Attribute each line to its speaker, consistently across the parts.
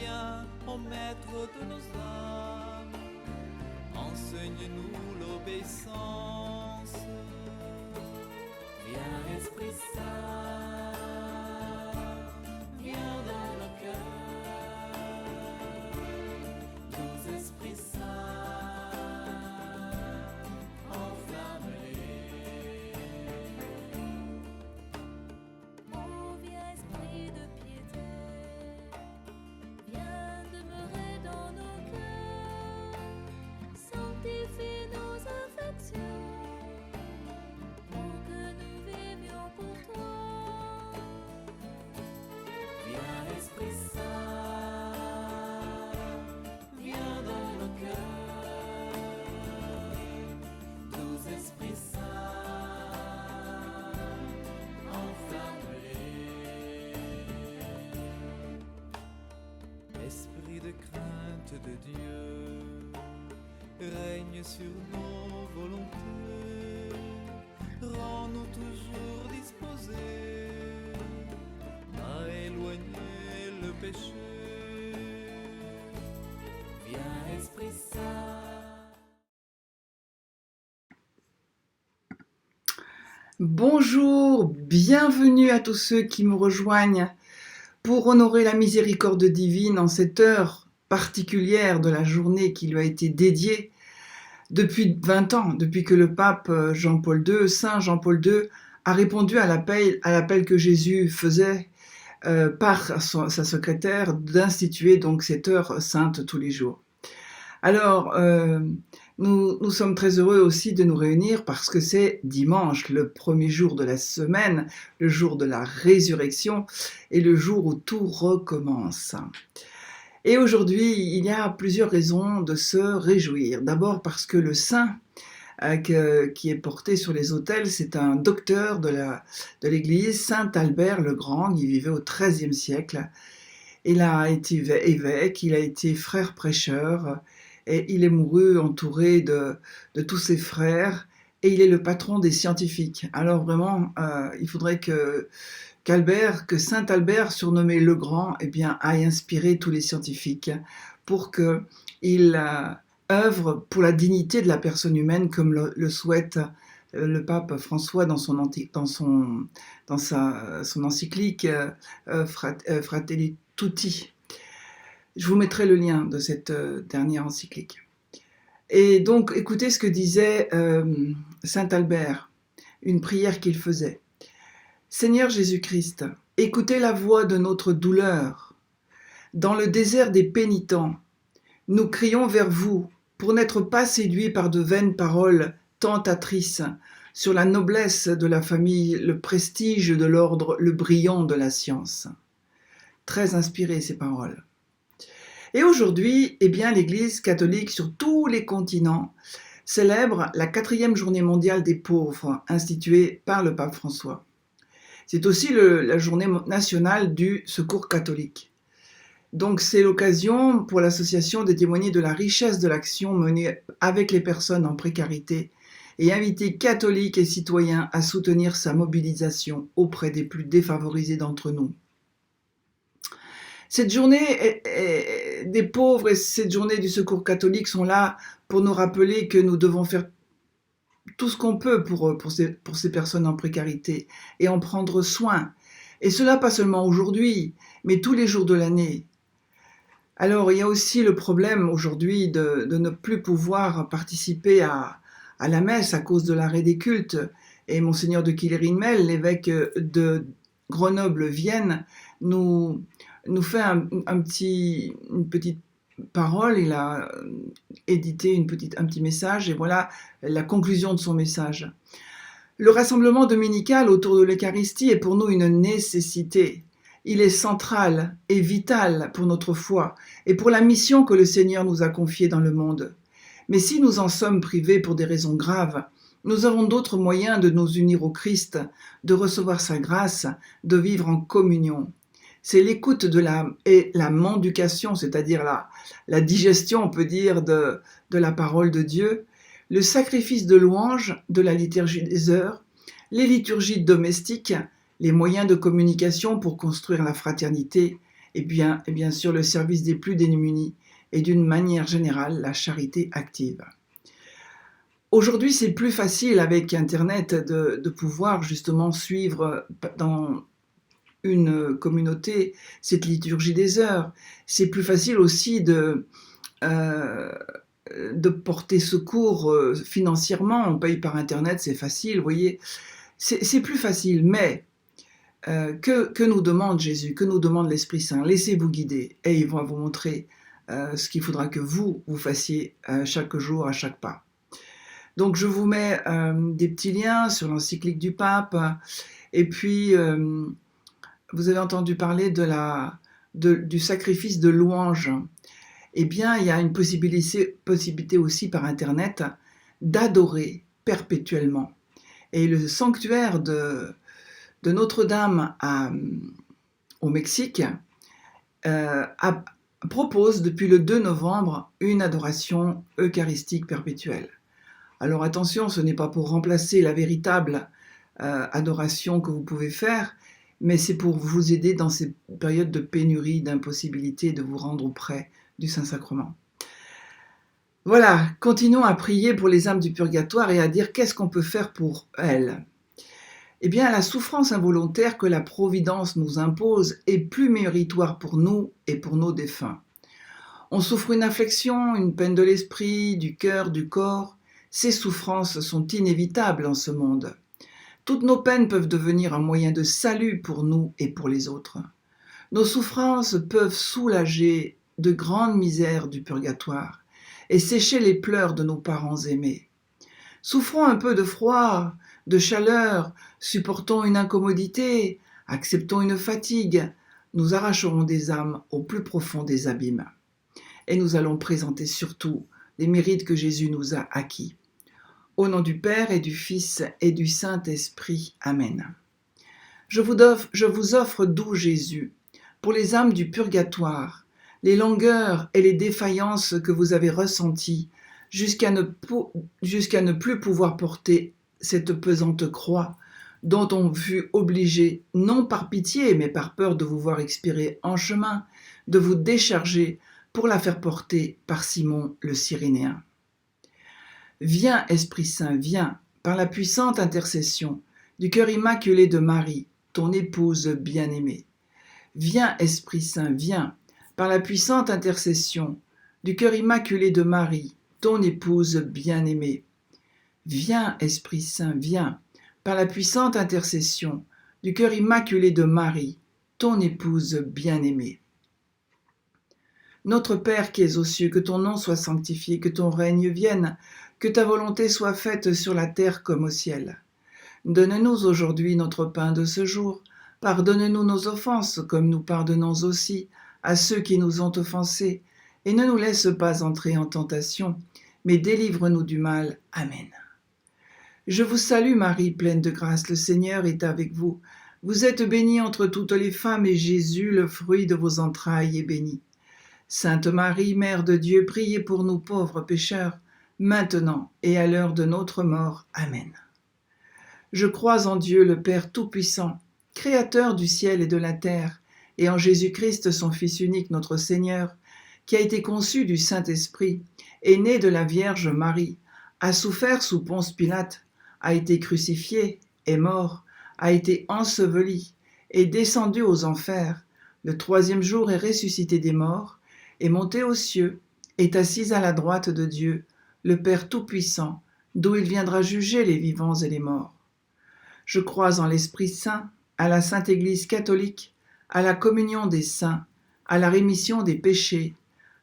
Speaker 1: viens, ô maître de nos âmes, enseigne-nous l'obéissance. Viens Esprit Saint, viens dans nos cœurs, doux Esprit Saint, enflamme-les.
Speaker 2: Oh, viens Esprit de piété, viens demeurer dans nos cœurs, sanctifie nos affections, pour que nous vivions pour toi.
Speaker 1: Viens Esprit Saint, viens dans nos cœurs, doux Esprit Saint, enflamme-les. Esprit de crainte de Dieu, règne sur nos volontés, rends-nous toujours disposés à éloigner le péché. Viens Esprit Saint.
Speaker 3: Bonjour, bienvenue à tous ceux qui me rejoignent pour honorer la miséricorde divine en cette heure particulière de la journée qui lui a été dédiée depuis 20 ans, depuis que le pape Jean-Paul II, Saint Jean-Paul II, a répondu à l'appel que Jésus faisait par sa secrétaire d'instituer donc cette heure sainte tous les jours. Alors, nous sommes très heureux aussi de nous réunir parce que c'est dimanche, le premier jour de la semaine, le jour de la résurrection et le jour où tout recommence. Et aujourd'hui, il y a plusieurs raisons de se réjouir. D'abord parce que le saint qui est porté sur les autels, c'est un docteur de l'Église, Saint Albert le Grand, qui vivait au XIIIe siècle. Il a été évêque, il a été frère prêcheur, et il est mouru entouré de tous ses frères, et il est le patron des scientifiques. Alors vraiment, il faudrait que Saint Albert, surnommé le Grand, eh bien, aille inspirer tous les scientifiques pour qu'ils œuvrent pour la dignité de la personne humaine, comme le souhaite le pape François dans son encyclique Fratelli Tutti. Je vous mettrai le lien de cette dernière encyclique. Et donc, écoutez ce que disait Saint Albert, une prière qu'il faisait. Seigneur Jésus-Christ, écoutez la voix de notre douleur. Dans le désert des pénitents, nous crions vers vous pour n'être pas séduits par de vaines paroles tentatrices sur la noblesse de la famille, le prestige de l'ordre, le brillant de la science. Très inspirées ces paroles. Et aujourd'hui, eh bien, l'Église catholique sur tous les continents célèbre la 4e journée mondiale des pauvres, instituée par le pape François. C'est aussi la journée nationale du secours catholique. Donc c'est l'occasion pour l'association de témoigner de la richesse de l'action menée avec les personnes en précarité et inviter catholiques et citoyens à soutenir sa mobilisation auprès des plus défavorisés d'entre nous. Cette journée des pauvres et cette journée du secours catholique sont là pour nous rappeler que nous devons faire tout ce qu'on peut pour ces personnes en précarité et en prendre soin. Et cela pas seulement aujourd'hui, mais tous les jours de l'année. Alors il y a aussi le problème aujourd'hui de ne plus pouvoir participer à la messe à cause de l'arrêt des cultes. Et Monseigneur de Quillery-Mel, l'évêque de Grenoble-Vienne, nous fait une petite parole. Il a édité un petit message et voilà la conclusion de son message. Le rassemblement dominical autour de l'Eucharistie est pour nous une nécessité. Il est central et vital pour notre foi et pour la mission que le Seigneur nous a confiée dans le monde. Mais si nous en sommes privés pour des raisons graves, nous avons d'autres moyens de nous unir au Christ, de recevoir sa grâce, de vivre en communion. C'est l'écoute et la mendication, c'est-à-dire la digestion, on peut dire, de la parole de Dieu, le sacrifice de louange, de la liturgie des heures, les liturgies domestiques, les moyens de communication pour construire la fraternité et bien sûr le service des plus démunis et d'une manière générale la charité active. Aujourd'hui, c'est plus facile avec Internet de pouvoir justement suivre dans une communauté cette liturgie des heures. C'est plus facile aussi de porter secours financièrement. On paye par Internet, c'est facile, vous voyez. C'est plus facile, mais que nous demande Jésus, que nous demande l'Esprit Saint? Laissez-vous guider et il va vous montrer ce qu'il faudra que vous fassiez chaque jour, à chaque pas. Donc je vous mets des petits liens sur l'encyclique du pape, et puis vous avez entendu parler du sacrifice de louange. Eh bien, il y a une possibilité aussi par Internet d'adorer perpétuellement. Et le sanctuaire de Notre-Dame au Mexique propose depuis le 2 novembre une adoration eucharistique perpétuelle. Alors attention, ce n'est pas pour remplacer la véritable adoration que vous pouvez faire, mais c'est pour vous aider dans ces périodes de pénurie, d'impossibilité de vous rendre auprès du Saint-Sacrement. Voilà, continuons à prier pour les âmes du purgatoire et à dire qu'est-ce qu'on peut faire pour elles. Eh bien, la souffrance involontaire que la Providence nous impose est plus méritoire pour nous et pour nos défunts. On souffre une affliction, une peine de l'esprit, du cœur, du corps. Ces souffrances sont inévitables en ce monde. Toutes nos peines peuvent devenir un moyen de salut pour nous et pour les autres. Nos souffrances peuvent soulager de grandes misères du purgatoire et sécher les pleurs de nos parents aimés. Souffrons un peu de froid, de chaleur, supportons une incommodité, acceptons une fatigue, nous arracherons des âmes au plus profond des abîmes. Et nous allons présenter surtout les mérites que Jésus nous a acquis. Au nom du Père et du Fils et du Saint-Esprit. Amen. Je vous offre, doux Jésus, pour les âmes du purgatoire, les langueurs et les défaillances que vous avez ressenties jusqu'à ne plus pouvoir porter cette pesante croix dont on fut obligé, non par pitié, mais par peur de vous voir expirer en chemin, de vous décharger pour la faire porter par Simon le Cyrénéen. Viens, Esprit Saint, viens, par la puissante intercession du cœur immaculé de Marie, ton épouse bien-aimée. Viens, Esprit Saint, viens, par la puissante intercession du cœur immaculé de Marie, ton épouse bien-aimée. Viens, Esprit Saint, viens, par la puissante intercession du cœur immaculé de Marie, ton épouse bien-aimée. Notre Père qui es aux cieux, que ton nom soit sanctifié, que ton règne vienne, que ta volonté soit faite sur la terre comme au ciel. Donne-nous aujourd'hui notre pain de ce jour. Pardonne-nous nos offenses, comme nous pardonnons aussi à ceux qui nous ont offensés. Et ne nous laisse pas entrer en tentation, mais délivre-nous du mal. Amen. Je vous salue Marie, pleine de grâce, le Seigneur est avec vous. Vous êtes bénie entre toutes les femmes, et Jésus, le fruit de vos entrailles, est béni. Sainte Marie, Mère de Dieu, priez pour nous pauvres pécheurs, maintenant et à l'heure de notre mort. Amen. Je crois en Dieu, le Père Tout-Puissant, Créateur du ciel et de la terre, et en Jésus-Christ, son Fils unique, notre Seigneur, qui a été conçu du Saint-Esprit, est né de la Vierge Marie, a souffert sous Ponce Pilate, a été crucifié, est mort, a été enseveli, est descendu aux enfers, le 3e jour est ressuscité des morts, est monté aux cieux, est assis à la droite de Dieu, le Père Tout-Puissant, d'où il viendra juger les vivants et les morts. Je crois en l'Esprit Saint, à la Sainte Église catholique, à la communion des saints, à la rémission des péchés,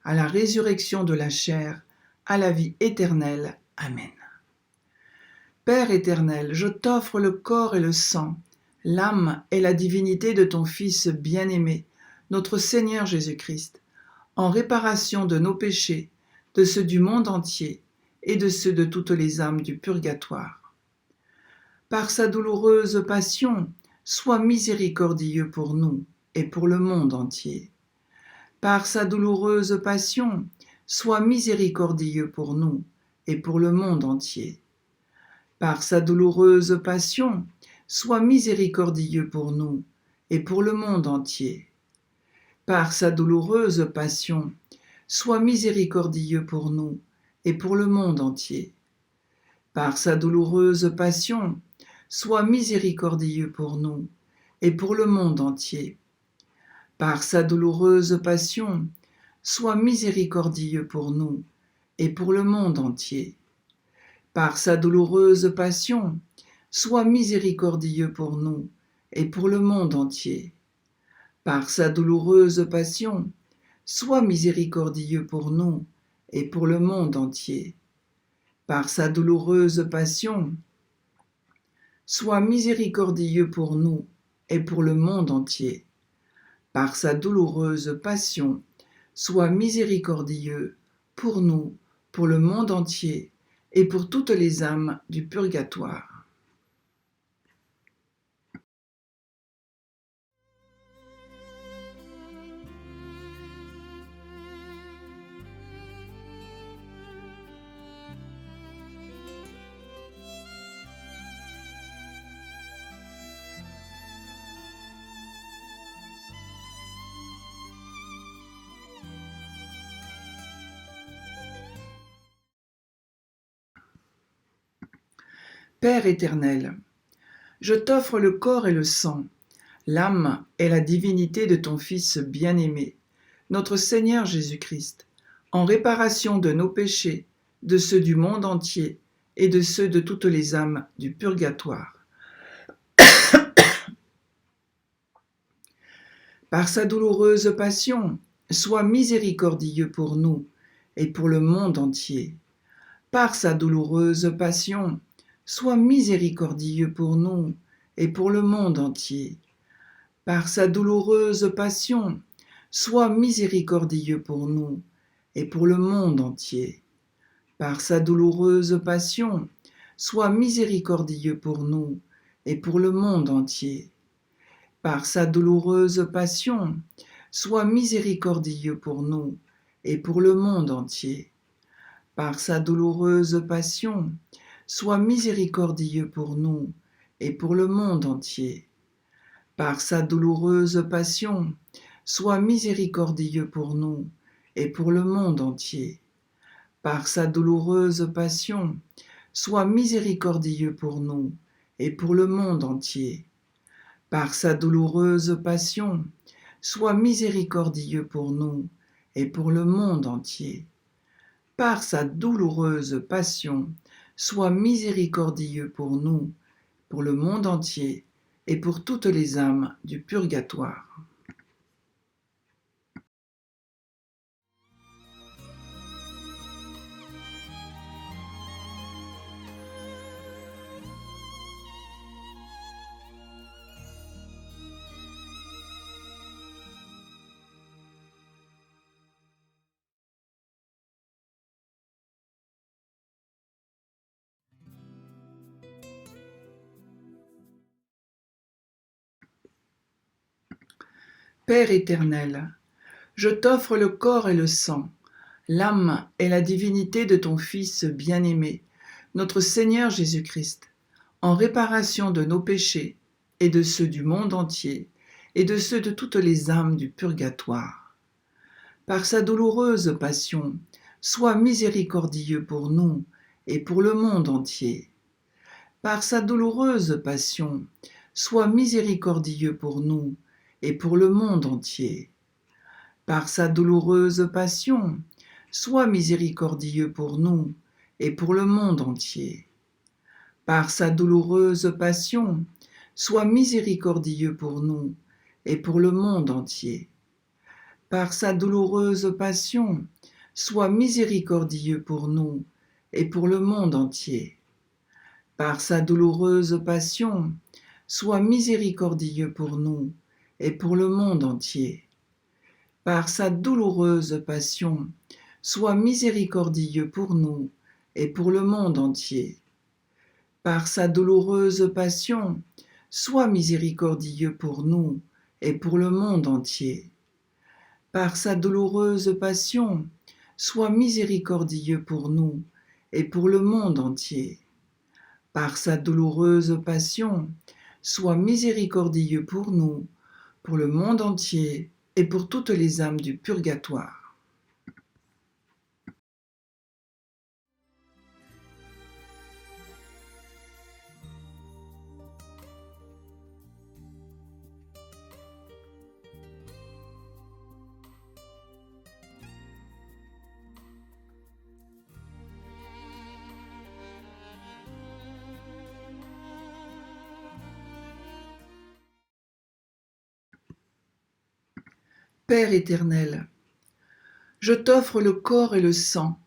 Speaker 3: à la résurrection de la chair, à la vie éternelle. Amen. Père éternel, je t'offre le corps et le sang, l'âme et la divinité de ton Fils bien-aimé, notre Seigneur Jésus-Christ, en réparation de nos péchés, de ceux du monde entier et de ceux de toutes les âmes du purgatoire. Par sa douloureuse passion, sois miséricordieux pour nous et pour le monde entier. Par sa douloureuse passion, sois miséricordieux pour nous et pour le monde entier. Par sa douloureuse passion, sois miséricordieux pour nous et pour le monde entier. par sa douloureuse passion, sois miséricordieux pour nous et pour le monde entier. Par sa douloureuse passion, sois miséricordieux pour nous et pour le monde entier. Par sa douloureuse passion, sois miséricordieux pour nous et pour le monde entier. Par sa douloureuse passion, sois miséricordieux pour nous et pour le monde entier. Par sa douloureuse passion, sois miséricordieux pour nous et pour le monde entier. Par sa douloureuse passion, sois miséricordieux pour nous et pour le monde entier. Par sa douloureuse passion, sois miséricordieux pour nous, pour le monde entier et pour toutes les âmes du purgatoire. Père éternel, je t'offre le corps et le sang, l'âme et la divinité de ton Fils bien-aimé, notre Seigneur Jésus-Christ, en réparation de nos péchés, de ceux du monde entier et de ceux de toutes les âmes du purgatoire. Par sa douloureuse passion, sois miséricordieux pour nous et pour le monde entier. Par sa douloureuse passion, sois miséricordieux pour nous et pour le monde entier. Par sa douloureuse passion, sois miséricordieux pour nous et pour le monde entier. Par sa douloureuse passion, sois miséricordieux pour nous et pour le monde entier. Par sa douloureuse passion, sois miséricordieux pour nous et pour le monde entier. Par sa douloureuse passion, sois miséricordieux pour nous et pour le monde entier. Par sa douloureuse passion, sois miséricordieux pour nous et pour le monde entier. Par sa douloureuse passion, sois miséricordieux pour nous et pour le monde entier. Par sa douloureuse passion, sois miséricordieux pour nous et pour le monde entier. Par sa douloureuse passion, sois miséricordieux pour nous, pour le monde entier et pour toutes les âmes du purgatoire. Père éternel, je t'offre le corps et le sang, l'âme et la divinité de ton Fils bien-aimé, notre Seigneur Jésus-Christ, en réparation de nos péchés et de ceux du monde entier et de ceux de toutes les âmes du purgatoire. Par sa douloureuse passion, sois miséricordieux pour nous et pour le monde entier. Par sa douloureuse passion, sois miséricordieux pour nous et pour le monde entier. Par sa douloureuse passion, sois miséricordieux pour nous et pour le monde entier. Par sa douloureuse passion, sois miséricordieux pour nous et pour le monde entier. Par sa douloureuse passion, sois miséricordieux pour nous et pour le monde entier. Par sa douloureuse passion, sois miséricordieux pour nous et pour le monde entier. Par sa douloureuse passion, sois miséricordieux pour nous et pour le monde entier. Par sa douloureuse passion, sois miséricordieux pour nous et pour le monde entier. Par sa douloureuse passion, sois miséricordieux pour nous et pour le monde entier. Par sa douloureuse passion, sois miséricordieux pour nous, pour le monde entier et pour toutes les âmes du purgatoire. Père éternel, je t'offre le corps et le sang,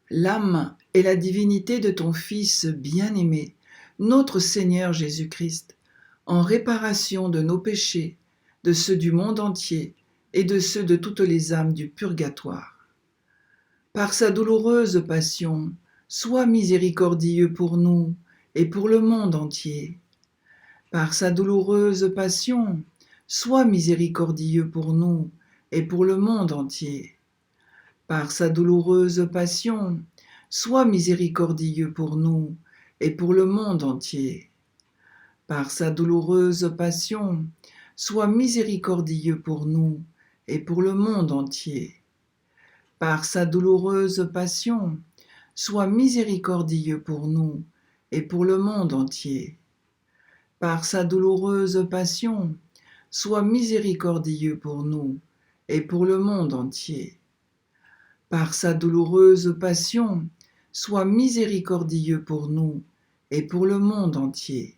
Speaker 3: l'âme et la divinité de ton Fils bien-aimé, notre Seigneur Jésus-Christ, en réparation de nos péchés, de ceux du monde entier et de ceux de toutes les âmes du purgatoire. Par sa douloureuse passion, sois miséricordieux pour nous et pour le monde entier. Par sa douloureuse passion, sois miséricordieux pour nous et pour le monde entier. Par sa douloureuse passion, sois miséricordieux pour nous et pour le monde entier. Par sa douloureuse passion, sois miséricordieux pour nous et pour le monde entier. Par sa douloureuse passion, sois miséricordieux pour nous et pour le monde entier. Par sa douloureuse passion, sois miséricordieux pour nous et pour le monde entier. Par sa douloureuse passion, sois miséricordieux pour nous et pour le monde entier.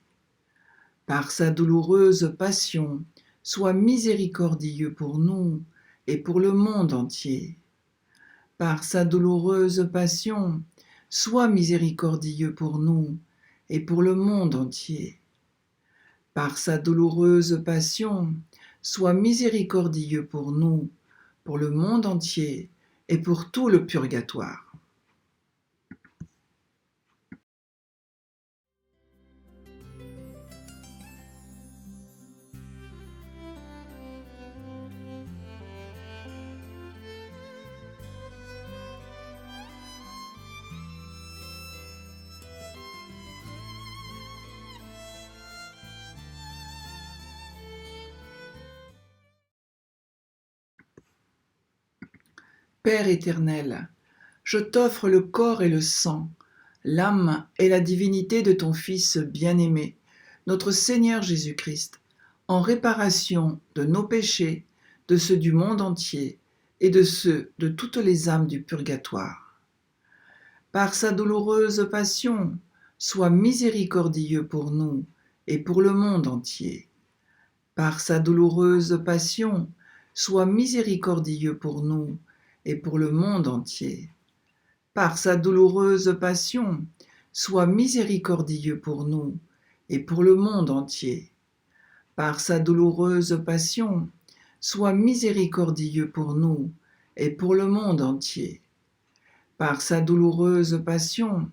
Speaker 3: Par sa douloureuse passion, sois miséricordieux pour nous et pour le monde entier. Par sa douloureuse passion, sois miséricordieux pour nous et pour le monde entier. Par sa douloureuse passion, sois miséricordieux pour nous, pour le monde entier et pour tout le purgatoire. Père éternel, je t'offre le corps et le sang, l'âme et la divinité de ton Fils bien-aimé, notre Seigneur Jésus-Christ, en réparation de nos péchés, de ceux du monde entier et de ceux de toutes les âmes du purgatoire. Par sa douloureuse passion, sois miséricordieux pour nous et pour le monde entier. Par sa douloureuse passion, sois miséricordieux pour nous et pour le monde entier. Par sa douloureuse passion, sois miséricordieux pour nous et pour le monde entier. Par sa douloureuse passion, sois miséricordieux pour nous et pour le monde entier. Par sa douloureuse passion,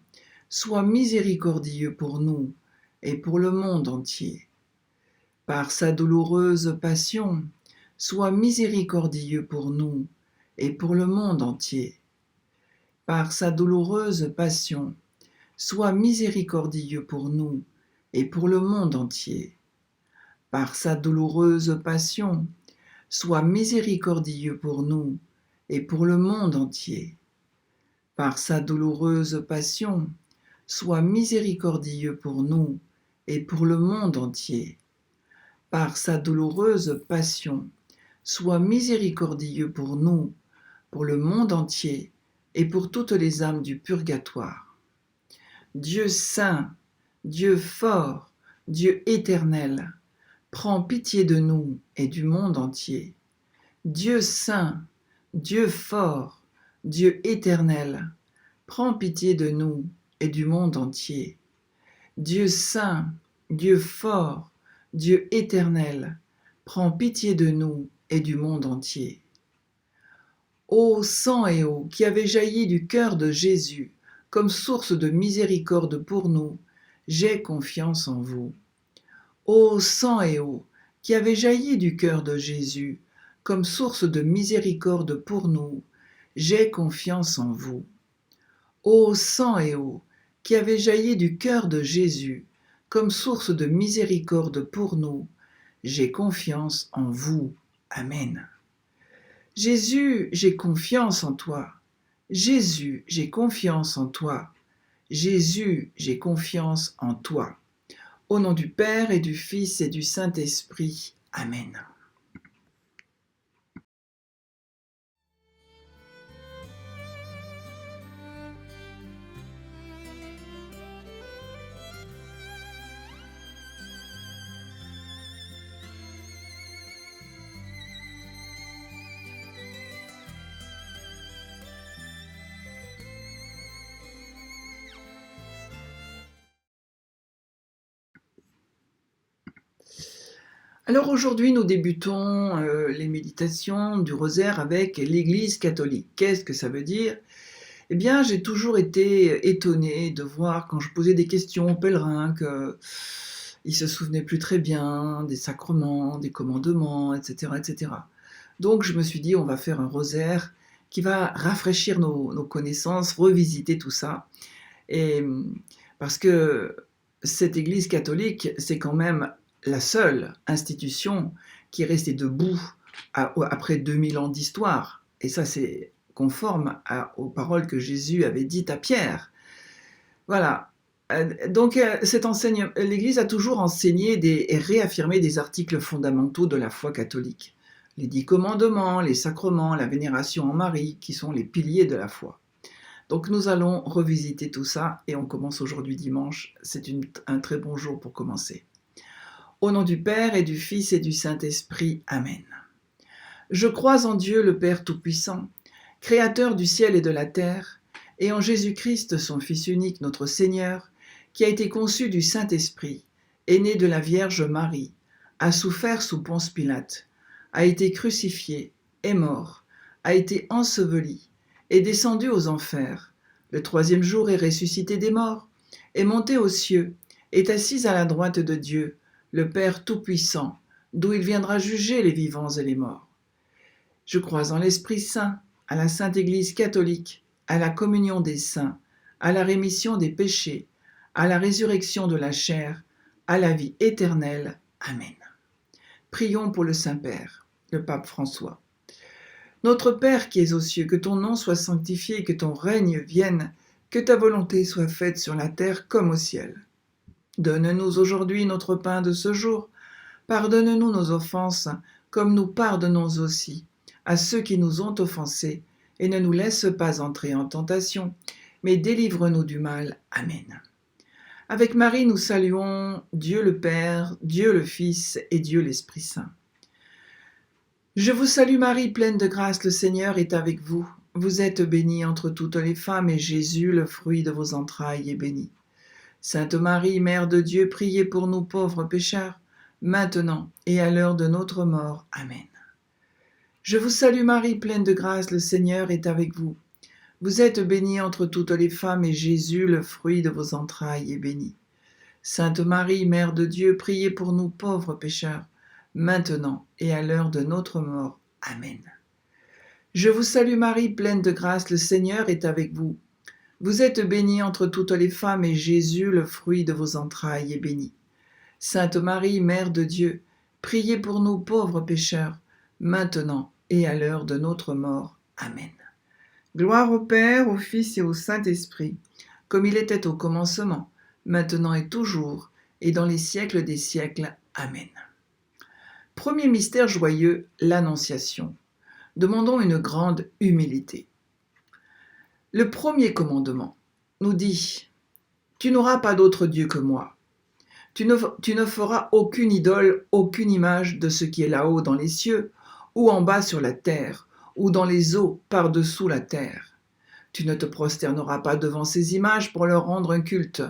Speaker 3: sois miséricordieux pour nous et pour le monde entier. Par sa douloureuse passion, sois miséricordieux pour nous et pour le monde entier. Par sa douloureuse passion, sois miséricordieux pour nous et pour le monde entier. Par sa douloureuse passion, sois miséricordieux pour nous et pour le monde entier. Par sa douloureuse passion, sois miséricordieux pour nous et pour le monde entier. Par sa douloureuse passion, sois miséricordieux pour nous, pour le monde entier et pour toutes les âmes du purgatoire. Dieu saint, Dieu fort, Dieu éternel, prends pitié de nous et du monde entier. Dieu saint, Dieu fort, Dieu éternel, prends pitié de nous et du monde entier. Dieu saint, Dieu fort, Dieu éternel, prends pitié de nous et du monde entier. Ô sang et eau qui avez jailli du cœur de Jésus comme source de miséricorde pour nous, j'ai confiance en vous. Ô sang et eau qui avez jailli du cœur de Jésus comme source de miséricorde pour nous, j'ai confiance en vous. Ô sang et eau qui avez jailli du cœur de Jésus comme source de miséricorde pour nous, j'ai confiance en vous. Amen. Jésus, j'ai confiance en toi. Jésus, j'ai confiance en toi. Jésus, j'ai confiance en toi. Au nom du Père et du Fils et du Saint-Esprit. Amen. Alors aujourd'hui, nous débutons les méditations du rosaire avec l'Église catholique. Qu'est-ce que ça veut dire ? Eh bien, j'ai toujours été étonnée de voir quand je posais des questions aux pèlerins qu'ils se souvenaient plus très bien des sacrements, des commandements, etc., etc. Donc je me suis dit, on va faire un rosaire qui va rafraîchir nos connaissances, revisiter tout ça. Et parce que cette Église catholique, c'est quand même la seule institution qui est restée debout après 2000 ans d'histoire. Et ça, c'est conforme aux paroles que Jésus avait dites à Pierre. Voilà. Donc, l'Église a toujours enseigné et réaffirmé des articles fondamentaux de la foi catholique. Les 10 commandements, les sacrements, la vénération en Marie, qui sont les piliers de la foi. Donc nous allons revisiter tout ça et on commence aujourd'hui dimanche. C'est un très bon jour pour commencer. Au nom du Père et du Fils et du Saint-Esprit. Amen. Je crois en Dieu le Père Tout-Puissant, Créateur du ciel et de la terre, et en Jésus-Christ, son Fils unique, notre Seigneur, qui a été conçu du Saint-Esprit, est né de la Vierge Marie, a souffert sous Ponce Pilate, a été crucifié, est mort, a été enseveli, est descendu aux enfers, le 3e jour est ressuscité des morts, est monté aux cieux, est assis à la droite de Dieu, le Père Tout-Puissant, d'où il viendra juger les vivants et les morts. Je crois en l'Esprit Saint, à la Sainte Église catholique, à la communion des saints, à la rémission des péchés, à la résurrection de la chair, à la vie éternelle. Amen. Prions pour le Saint-Père, le Pape François. Notre Père qui es aux cieux, que ton nom soit sanctifié, que ton règne vienne, que ta volonté soit faite sur la terre comme au ciel. Donne-nous aujourd'hui notre pain de ce jour. Pardonne-nous nos offenses, comme nous pardonnons aussi à ceux qui nous ont offensés, et ne nous laisse pas entrer en tentation, mais délivre-nous du mal. Amen. Avec Marie, nous saluons Dieu le Père, Dieu le Fils et Dieu l'Esprit Saint. Je vous salue Marie, pleine de grâce, le Seigneur est avec vous. Vous êtes bénie entre toutes les femmes, et Jésus, le fruit de vos entrailles, est béni. Sainte Marie, Mère de Dieu, priez pour nous pauvres pécheurs, maintenant et à l'heure de notre mort. Amen. Je vous salue Marie, pleine de grâce, le Seigneur est avec vous. Vous êtes bénie entre toutes les femmes, et Jésus, le fruit de vos entrailles, est béni. Sainte Marie, Mère de Dieu, priez pour nous pauvres pécheurs, maintenant et à l'heure de notre mort. Amen. Je vous salue Marie, pleine de grâce, le Seigneur est avec vous. Vous êtes bénie entre toutes les femmes, et Jésus, le fruit de vos entrailles, est béni. Sainte Marie, Mère de Dieu, priez pour nous pauvres pécheurs, maintenant et à l'heure de notre mort. Amen. Gloire au Père, au Fils et au Saint-Esprit, comme il était au commencement, maintenant et toujours, et dans les siècles des siècles. Amen. Premier mystère joyeux, l'Annonciation. Demandons une grande humilité. Le premier commandement nous dit « Tu n'auras pas d'autre Dieu que moi. Tu ne feras aucune idole, aucune image de ce qui est là-haut dans les cieux, ou en bas sur la terre, ou dans les eaux par-dessous la terre. Tu ne te prosterneras pas devant ces images pour leur rendre un culte,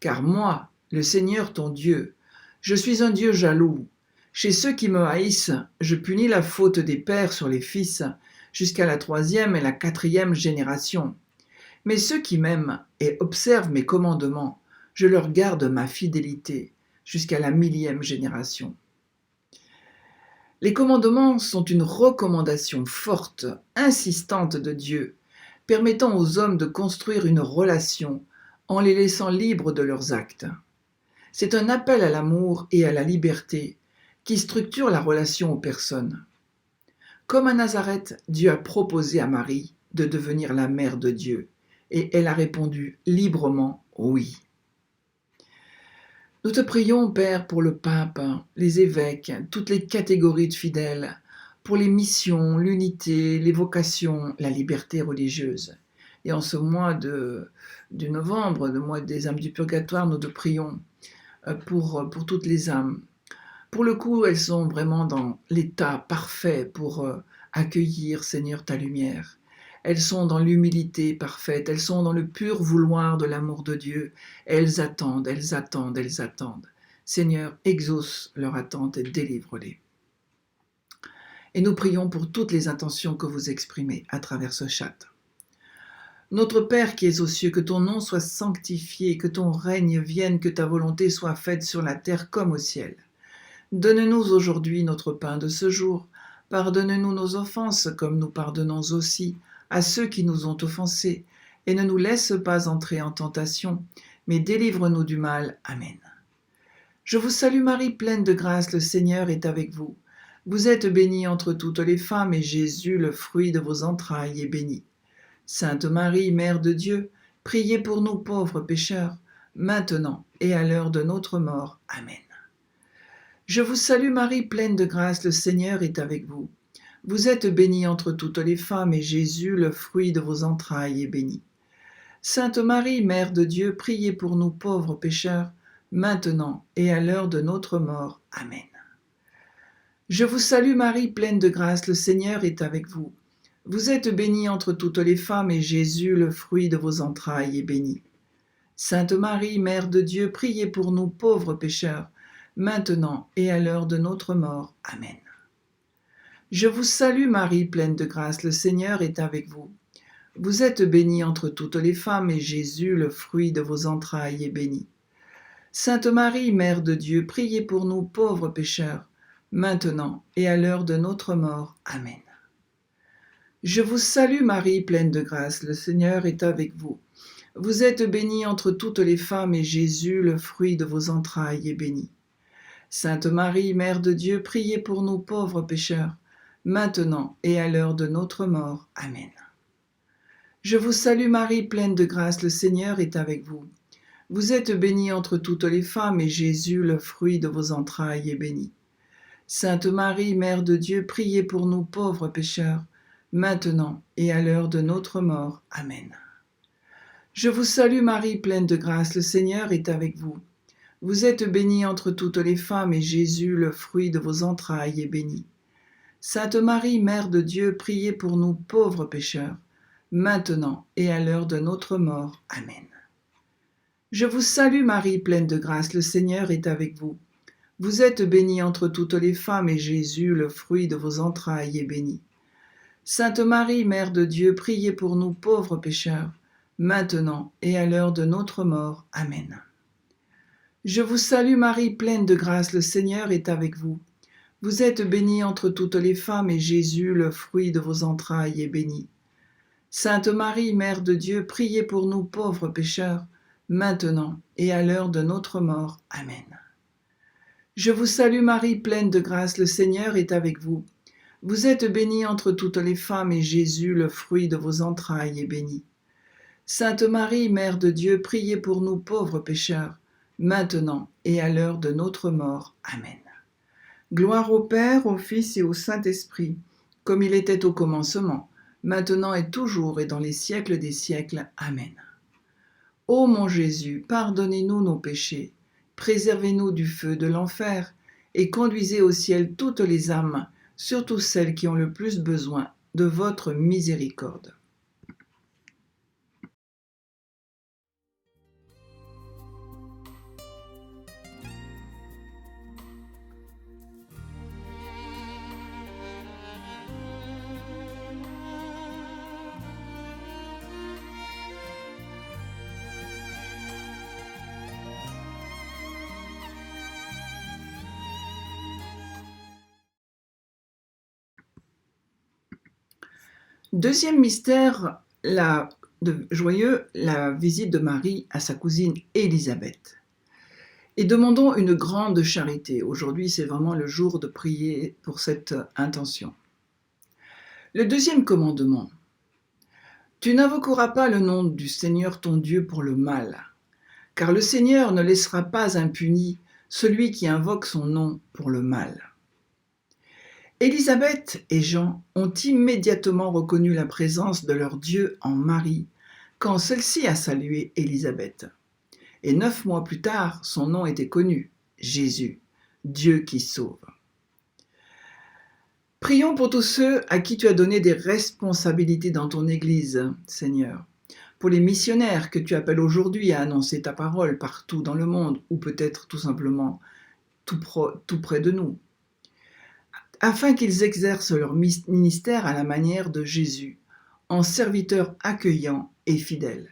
Speaker 3: car moi, le Seigneur ton Dieu, je suis un Dieu jaloux. Chez ceux qui me haïssent, je punis la faute des pères sur les fils, jusqu'à la 3e et la 4e génération. Mais ceux qui m'aiment et observent mes commandements, je leur garde ma fidélité jusqu'à la 1000e génération. » Les commandements sont une recommandation forte, insistante de Dieu, permettant aux hommes de construire une relation en les laissant libres de leurs actes. C'est un appel à l'amour et à la liberté qui structure la relation aux personnes. Comme à Nazareth, Dieu a proposé à Marie de devenir la mère de Dieu, et elle a répondu librement oui. Nous te prions, Père, pour le pape, les évêques, toutes les catégories de fidèles, pour les missions, l'unité, les vocations, la liberté religieuse. Et en ce mois de novembre, le mois des âmes du purgatoire, nous te prions pour toutes les âmes. Pour le coup, elles sont vraiment dans l'état parfait pour accueillir, Seigneur, ta lumière. Elles sont dans l'humilité parfaite, elles sont dans le pur vouloir de l'amour de Dieu. Elles attendent, elles attendent, elles attendent. Seigneur, exauce leur attente et délivre-les. Et nous prions pour toutes les intentions que vous exprimez à travers ce chat. Notre Père qui es aux cieux, que ton nom soit sanctifié, que ton règne vienne, que ta volonté soit faite sur la terre comme au ciel. Donne-nous aujourd'hui notre pain de ce jour. Pardonne-nous nos offenses, comme nous pardonnons aussi à ceux qui nous ont offensés. Et ne nous laisse pas entrer en tentation, mais délivre-nous du mal. Amen. Je vous salue Marie, pleine de grâce, le Seigneur est avec vous. Vous êtes bénie entre toutes les femmes, et Jésus, le fruit de vos entrailles, est béni. Sainte Marie, Mère de Dieu, priez pour nous pauvres pécheurs, maintenant et à l'heure de notre mort. Amen. Je vous salue Marie, pleine de grâce, le Seigneur est avec vous. Vous êtes bénie entre toutes les femmes, et Jésus, le fruit de vos entrailles, est béni. Sainte Marie, Mère de Dieu, priez pour nous pauvres pécheurs, maintenant et à l'heure de notre mort. Amen. Je vous salue Marie, pleine de grâce, le Seigneur est avec vous. Vous êtes bénie entre toutes les femmes, et Jésus, le fruit de vos entrailles, est béni. Sainte Marie, Mère de Dieu, priez pour nous pauvres pécheurs, maintenant et à l'heure de notre mort. Amen. Je vous salue Marie, pleine de grâce, le Seigneur est avec vous. Vous êtes bénie entre toutes les femmes, et Jésus, le fruit de vos entrailles, est béni. Sainte Marie, Mère de Dieu, priez pour nous pauvres pécheurs, maintenant et à l'heure de notre mort. Amen. Je vous salue Marie, pleine de grâce, le Seigneur est avec vous. Vous êtes bénie entre toutes les femmes, et Jésus, le fruit de vos entrailles, est béni. Sainte Marie, Mère de Dieu, priez pour nous pauvres pécheurs, maintenant et à l'heure de notre mort. Amen. Je vous salue Marie, pleine de grâce, le Seigneur est avec vous. Vous êtes bénie entre toutes les femmes, et Jésus, le fruit de vos entrailles, est béni. Sainte Marie, Mère de Dieu, priez pour nous pauvres pécheurs, maintenant et à l'heure de notre mort. Amen. Je vous salue Marie, pleine de grâce, le Seigneur est avec vous. Vous êtes bénie entre toutes les femmes, et Jésus, le fruit de vos entrailles, est béni. Sainte Marie, Mère de Dieu, priez pour nous pauvres pécheurs, maintenant et à l'heure de notre mort. Amen. Je vous salue Marie, pleine de grâce, le Seigneur est avec vous. Vous êtes bénie entre toutes les femmes, et Jésus, le fruit de vos entrailles, est béni. Sainte Marie, Mère de Dieu, priez pour nous pauvres pécheurs, maintenant et à l'heure de notre mort. Amen. Je vous salue Marie, pleine de grâce, le Seigneur est avec vous. Vous êtes bénie entre toutes les femmes, et Jésus, le fruit de vos entrailles, est béni. Sainte Marie, Mère de Dieu, priez pour nous pauvres pécheurs, maintenant et à l'heure de notre mort. Amen. Je vous salue Marie, pleine de grâce, le Seigneur est avec vous. Vous êtes bénie entre toutes les femmes, et Jésus, le fruit de vos entrailles, est béni. Sainte Marie, Mère de Dieu, priez pour nous pauvres pécheurs, maintenant et à l'heure de notre mort. Amen. Gloire au Père, au Fils et au Saint-Esprit, comme il était au commencement, maintenant et toujours et dans les siècles des siècles. Amen. Ô mon Jésus, pardonnez-nous nos péchés, préservez-nous du feu de l'enfer, et conduisez au ciel toutes les âmes, surtout celles qui ont le plus besoin de votre miséricorde. Deuxième mystère joyeux, la visite de Marie à sa cousine Élisabeth. Et demandons une grande charité. Aujourd'hui, c'est vraiment le jour de prier pour cette intention. Le deuxième commandement. Tu n'invoqueras pas le nom du Seigneur ton Dieu pour le mal, car le Seigneur ne laissera pas impuni celui qui invoque son nom pour le mal. Élisabeth et Jean ont immédiatement reconnu la présence de leur Dieu en Marie quand celle-ci a salué Élisabeth. Et 9 mois plus tard, son nom était connu, Jésus, Dieu qui sauve. Prions pour tous ceux à qui tu as donné des responsabilités dans ton Église, Seigneur. Pour les missionnaires que tu appelles aujourd'hui à annoncer ta parole partout dans le monde, ou peut-être tout simplement tout près de nous, afin qu'ils exercent leur ministère à la manière de Jésus, en serviteurs accueillants et fidèles.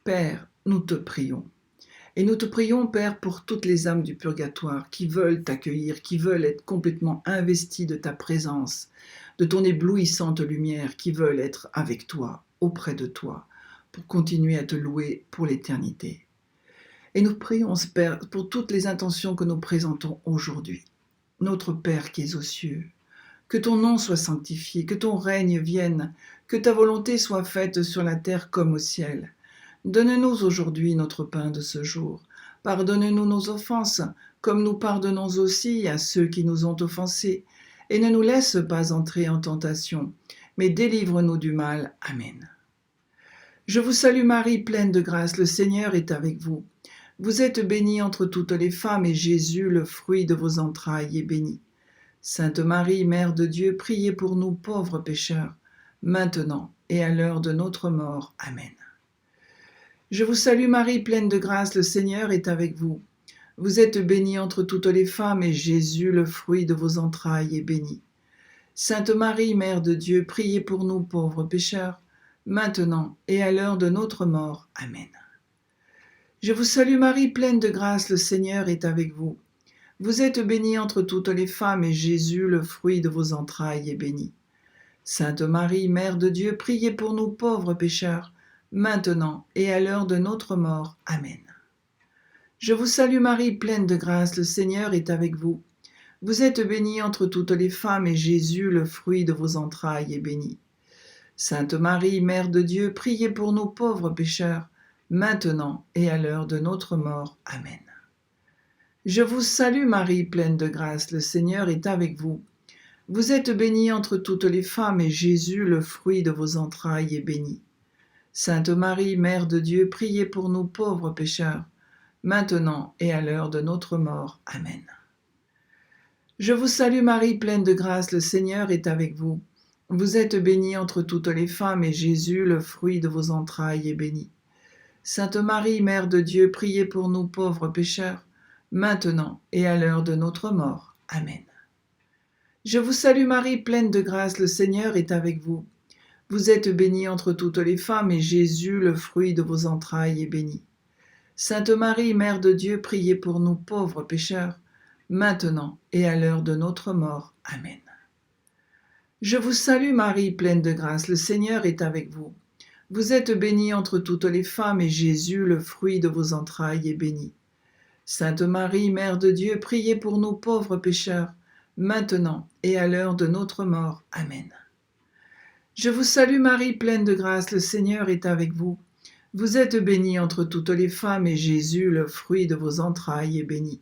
Speaker 3: Père, nous te prions. Et nous te prions, Père, pour toutes les âmes du purgatoire qui veulent t'accueillir, qui veulent être complètement investies de ta présence, de ton éblouissante lumière, qui veulent être avec toi, auprès de toi, pour continuer à te louer pour l'éternité. Et nous prions, Père, pour toutes les intentions que nous présentons aujourd'hui. Notre Père qui es aux cieux, que ton nom soit sanctifié, que ton règne vienne, que ta volonté soit faite sur la terre comme au ciel. Donne-nous aujourd'hui notre pain de ce jour. Pardonne-nous nos offenses, comme nous pardonnons aussi à ceux qui nous ont offensés. Et ne nous laisse pas entrer en tentation, mais délivre-nous du mal. Amen. Je vous salue Marie, pleine de grâce, le Seigneur est avec vous. Vous êtes bénie entre toutes les femmes, et Jésus, le fruit de vos entrailles, est béni. Sainte Marie, Mère de Dieu, priez pour nous pauvres pécheurs, maintenant et à l'heure de notre mort. Amen. Je vous salue Marie, pleine de grâce, le Seigneur est avec vous. Vous êtes bénie entre toutes les femmes, et Jésus, le fruit de vos entrailles, est béni. Sainte Marie, Mère de Dieu, priez pour nous pauvres pécheurs, maintenant et à l'heure de notre mort. Amen. Je vous salue Marie, pleine de grâce, le Seigneur est avec vous. Vous êtes bénie entre toutes les femmes, et Jésus, le fruit de vos entrailles, est béni. Sainte Marie, Mère de Dieu, priez pour nous pauvres pécheurs, maintenant et à l'heure de notre mort. Amen. Je vous salue Marie, pleine de grâce, le Seigneur est avec vous. Vous êtes bénie entre toutes les femmes, et Jésus, le fruit de vos entrailles, est béni. Sainte Marie, Mère de Dieu, priez pour nous pauvres pécheurs, maintenant et à l'heure de notre mort. Amen. Je vous salue Marie, pleine de grâce, le Seigneur est avec vous. Vous êtes bénie entre toutes les femmes, et Jésus, le fruit de vos entrailles, est béni. Sainte Marie, Mère de Dieu, priez pour nous pauvres pécheurs, maintenant et à l'heure de notre mort. Amen. Je vous salue Marie, pleine de grâce, le Seigneur est avec vous. Vous êtes bénie entre toutes les femmes, et Jésus, le fruit de vos entrailles, est béni. Sainte Marie, Mère de Dieu, priez pour nous pauvres pécheurs, maintenant et à l'heure de notre mort. Amen. Je vous salue Marie, pleine de grâce, le Seigneur est avec vous. Vous êtes bénie entre toutes les femmes, et Jésus, le fruit de vos entrailles, est béni. Sainte Marie, Mère de Dieu, priez pour nous pauvres pécheurs, maintenant et à l'heure de notre mort. Amen. Je vous salue Marie, pleine de grâce, le Seigneur est avec vous. Vous êtes bénie entre toutes les femmes, et Jésus, le fruit de vos entrailles, est béni. Sainte Marie, Mère de Dieu, priez pour nous pauvres pécheurs, maintenant et à l'heure de notre mort. Amen. Je vous salue Marie, pleine de grâce, le Seigneur est avec vous. Vous êtes bénie entre toutes les femmes, et Jésus, le fruit de vos entrailles, est béni.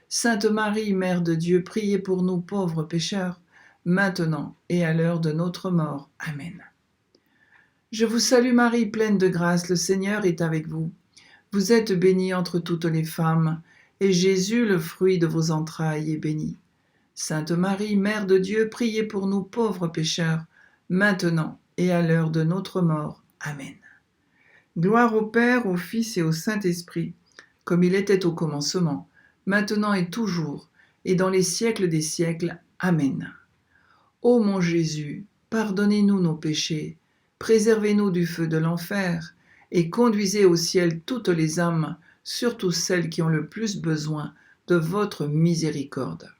Speaker 3: Sainte Marie, Mère de Dieu, priez pour nous pauvres pécheurs, maintenant et à l'heure de notre mort. Amen. Je vous salue Marie, pleine de grâce, le Seigneur est avec vous. Vous êtes bénie entre toutes les femmes, et Jésus, le fruit de vos entrailles, est béni. Sainte Marie, Mère de Dieu, priez pour nous pauvres pécheurs, maintenant et à l'heure de notre mort. Amen. Gloire au Père, au Fils et au Saint-Esprit, comme il était au commencement, maintenant et toujours, et dans les siècles des siècles. Amen. Ô mon Jésus, pardonnez-nous nos péchés, préservez-nous du feu de l'enfer, et conduisez au ciel toutes les âmes, surtout celles qui ont le plus besoin de votre miséricorde.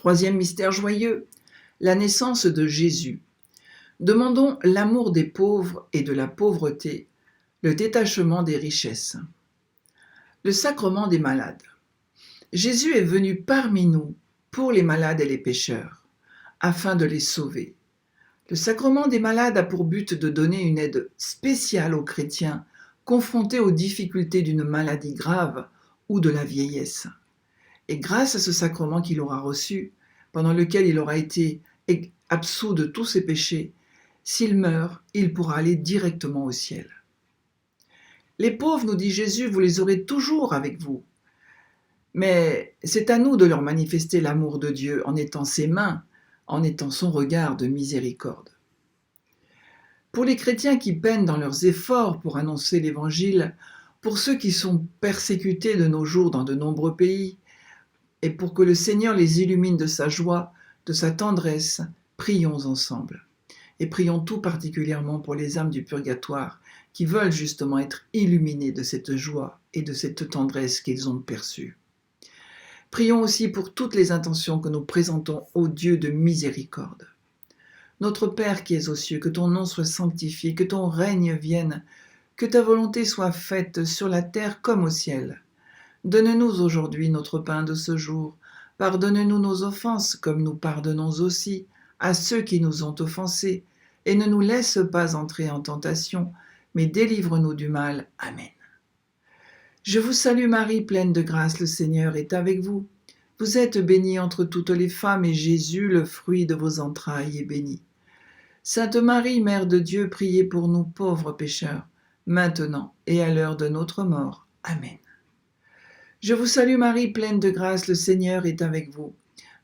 Speaker 3: Troisième mystère joyeux, la naissance de Jésus. Demandons l'amour des pauvres et de la pauvreté, le détachement des richesses. Le sacrement des malades. Jésus est venu parmi nous pour les malades et les pécheurs, afin de les sauver. Le sacrement des malades a pour but de donner une aide spéciale aux chrétiens confrontés aux difficultés d'une maladie grave ou de la vieillesse. Et grâce à ce sacrement qu'il aura reçu, pendant lequel il aura été absous de tous ses péchés, s'il meurt, il pourra aller directement au ciel. Les pauvres, nous dit Jésus, vous les aurez toujours avec vous. Mais c'est à nous de leur manifester l'amour de Dieu en étant ses mains, en étant son regard de miséricorde. Pour les chrétiens qui peinent dans leurs efforts pour annoncer l'Évangile, pour ceux qui sont persécutés de nos jours dans de nombreux pays, et pour que le Seigneur les illumine de sa joie, de sa tendresse, prions ensemble. Et prions tout particulièrement pour les âmes du purgatoire qui veulent justement être illuminées de cette joie et de cette tendresse qu'ils ont perçue. Prions aussi pour toutes les intentions que nous présentons au Dieu de miséricorde. Notre Père qui es aux cieux, que ton nom soit sanctifié, que ton règne vienne, que ta volonté soit faite sur la terre comme au ciel. Donne-nous aujourd'hui notre pain de ce jour. Pardonne-nous nos offenses comme nous pardonnons aussi à ceux qui nous ont offensés, et ne nous laisse pas entrer en tentation, mais délivre-nous du mal. Amen. Je vous salue Marie, pleine de grâce, le Seigneur est avec vous. Vous êtes bénie entre toutes les femmes, et Jésus, le fruit de vos entrailles, est béni. Sainte Marie, Mère de Dieu, priez pour nous pauvres pécheurs, maintenant et à l'heure de notre mort. Amen. Je vous salue Marie, pleine de grâce, le Seigneur est avec vous.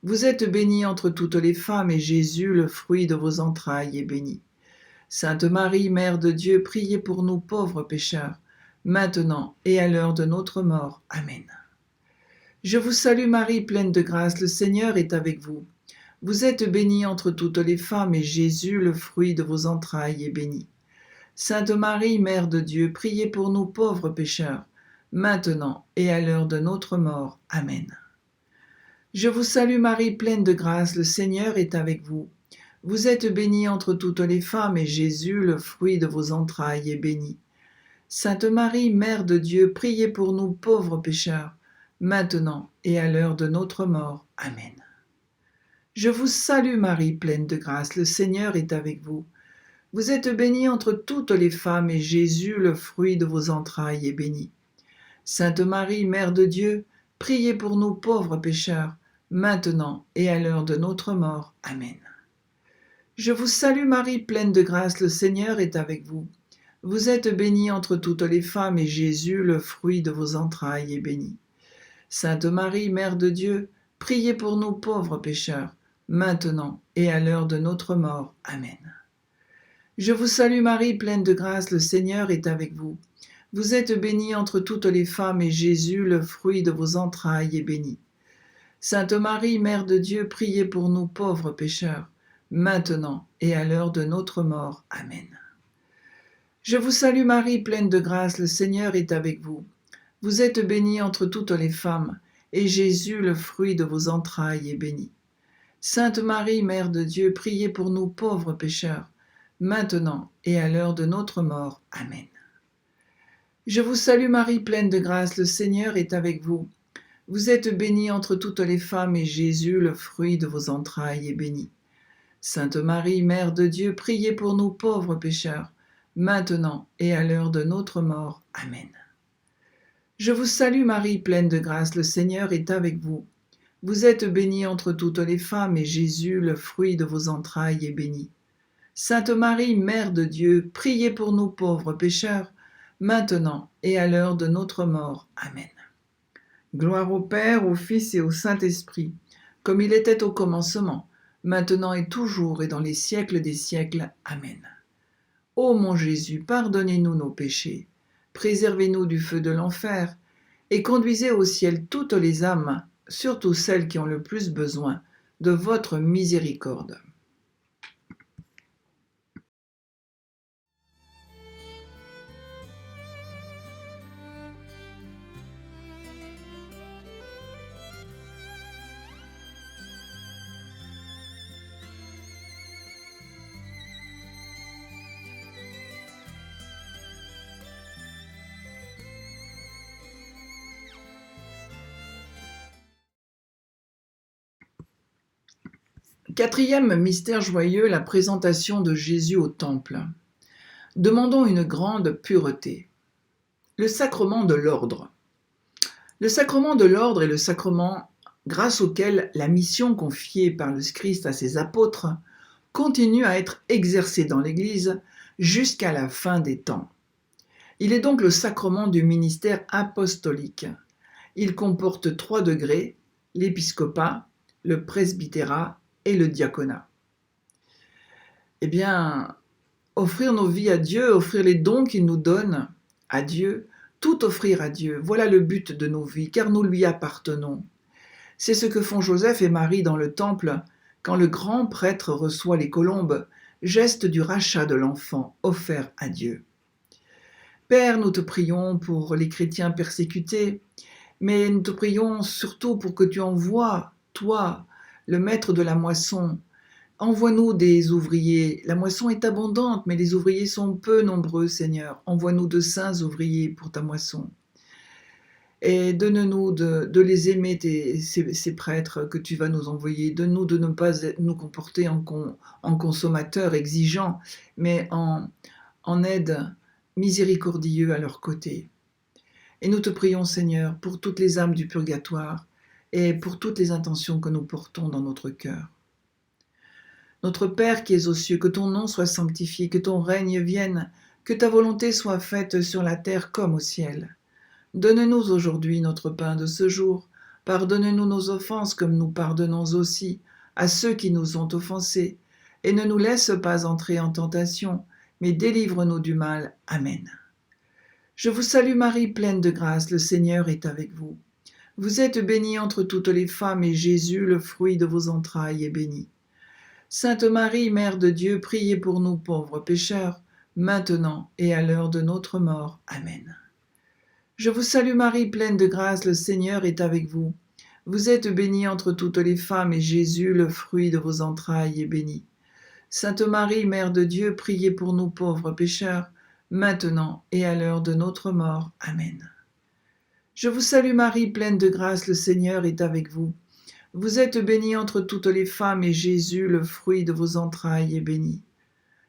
Speaker 3: Vous êtes bénie entre toutes les femmes, et Jésus, le fruit de vos entrailles, est béni. Sainte Marie, Mère de Dieu, priez pour nous pauvres pécheurs, maintenant et à l'heure de notre mort. Amen. Je vous salue Marie, pleine de grâce, le Seigneur est avec vous. Vous êtes bénie entre toutes les femmes, et Jésus, le fruit de vos entrailles, est béni. Sainte Marie, Mère de Dieu, priez pour nous pauvres pécheurs, maintenant et à l'heure de notre mort. Amen. Je vous salue Marie, pleine de grâce, le Seigneur est avec vous. Vous êtes bénie entre toutes les femmes, et Jésus, le fruit de vos entrailles, est béni. Sainte Marie, Mère de Dieu, priez pour nous pauvres pécheurs, maintenant et à l'heure de notre mort. Amen. Je vous salue Marie, pleine de grâce, le Seigneur est avec vous. Vous êtes bénie entre toutes les femmes, et Jésus, le fruit de vos entrailles, est béni. Sainte Marie, Mère de Dieu, priez pour nous pauvres pécheurs, maintenant et à l'heure de notre mort. Amen. Je vous salue Marie, pleine de grâce, le Seigneur est avec vous. Vous êtes bénie entre toutes les femmes, et Jésus, le fruit de vos entrailles, est béni. Sainte Marie, Mère de Dieu, priez pour nous pauvres pécheurs, maintenant et à l'heure de notre mort. Amen. Je vous salue Marie, pleine de grâce, le Seigneur est avec vous. Vous êtes bénie entre toutes les femmes, et Jésus, le fruit de vos entrailles, est béni. Sainte Marie, Mère de Dieu, priez pour nous pauvres pécheurs, maintenant et à l'heure de notre mort. Amen. Je vous salue Marie, pleine de grâce, le Seigneur est avec vous. Vous êtes bénie entre toutes les femmes, et Jésus, le fruit de vos entrailles, est béni. Sainte Marie, Mère de Dieu, priez pour nous pauvres pécheurs, maintenant et à l'heure de notre mort. Amen. Je vous salue Marie, pleine de grâce, le Seigneur est avec vous. Vous êtes bénie entre toutes les femmes, et Jésus, le fruit de vos entrailles, est béni. Sainte Marie, Mère de Dieu, priez pour nous pauvres pécheurs, maintenant et à l'heure de notre mort. Amen. Je vous salue Marie, pleine de grâce, le Seigneur est avec vous. Vous êtes bénie entre toutes les femmes, et Jésus, le fruit de vos entrailles, est béni. Sainte Marie, Mère de Dieu, priez pour nous pauvres pécheurs, maintenant et à l'heure de notre mort. Amen. Gloire au Père, au Fils et au Saint-Esprit, comme il était au commencement, maintenant et toujours et dans les siècles des siècles. Amen. Ô mon Jésus, pardonnez-nous nos péchés, préservez-nous du feu de l'enfer, et conduisez au ciel toutes les âmes, surtout celles qui ont le plus besoin de votre miséricorde. Quatrième mystère joyeux, la présentation de Jésus au temple. Demandons une grande pureté. Le sacrement de l'ordre. Le sacrement de l'ordre est le sacrement grâce auquel la mission confiée par le Christ à ses apôtres continue à être exercée dans l'Église jusqu'à la fin des temps. Il est donc le sacrement du ministère apostolique. Il comporte 3 degrés, l'épiscopat, le presbytérat et le diaconat. Eh bien, offrir nos vies à Dieu, offrir les dons qu'il nous donne à Dieu, tout offrir à Dieu, voilà le but de nos vies, car nous lui appartenons. C'est ce que font Joseph et Marie dans le temple, quand le grand prêtre reçoit les colombes, geste du rachat de l'enfant offert à Dieu. Père, nous te prions pour les chrétiens persécutés, mais nous te prions surtout pour que tu envoies, toi, le maître de la moisson, envoie-nous des ouvriers. La moisson est abondante, mais les ouvriers sont peu nombreux, Seigneur. Envoie-nous de saints ouvriers pour ta moisson. Et donne-nous de les aimer, ces prêtres que tu vas nous envoyer. Donne-nous de ne pas nous comporter en consommateurs exigeants, mais en aide miséricordieux à leur côté. Et nous te prions, Seigneur, pour toutes les âmes du purgatoire et pour toutes les intentions que nous portons dans notre cœur. Notre Père qui es aux cieux, que ton nom soit sanctifié, que ton règne vienne, que ta volonté soit faite sur la terre comme au ciel. Donne-nous aujourd'hui notre pain de ce jour. Pardonne-nous nos offenses comme nous pardonnons aussi à ceux qui nous ont offensés. Et ne nous laisse pas entrer en tentation, mais délivre-nous du mal. Amen. Je vous salue Marie, pleine de grâce, le Seigneur est avec vous. Vous êtes bénie entre toutes les femmes, et Jésus, le fruit de vos entrailles, est béni. Sainte Marie, Mère de Dieu, priez pour nous pauvres pécheurs, maintenant et à l'heure de notre mort. Amen. Je vous salue Marie, pleine de grâce, le Seigneur est avec vous. Vous êtes bénie entre toutes les femmes, et Jésus, le fruit de vos entrailles, est béni. Sainte Marie, Mère de Dieu, priez pour nous pauvres pécheurs, maintenant et à l'heure de notre mort. Amen. Je vous salue Marie, pleine de grâce, le Seigneur est avec vous. Vous êtes bénie entre toutes les femmes, et Jésus, le fruit de vos entrailles, est béni.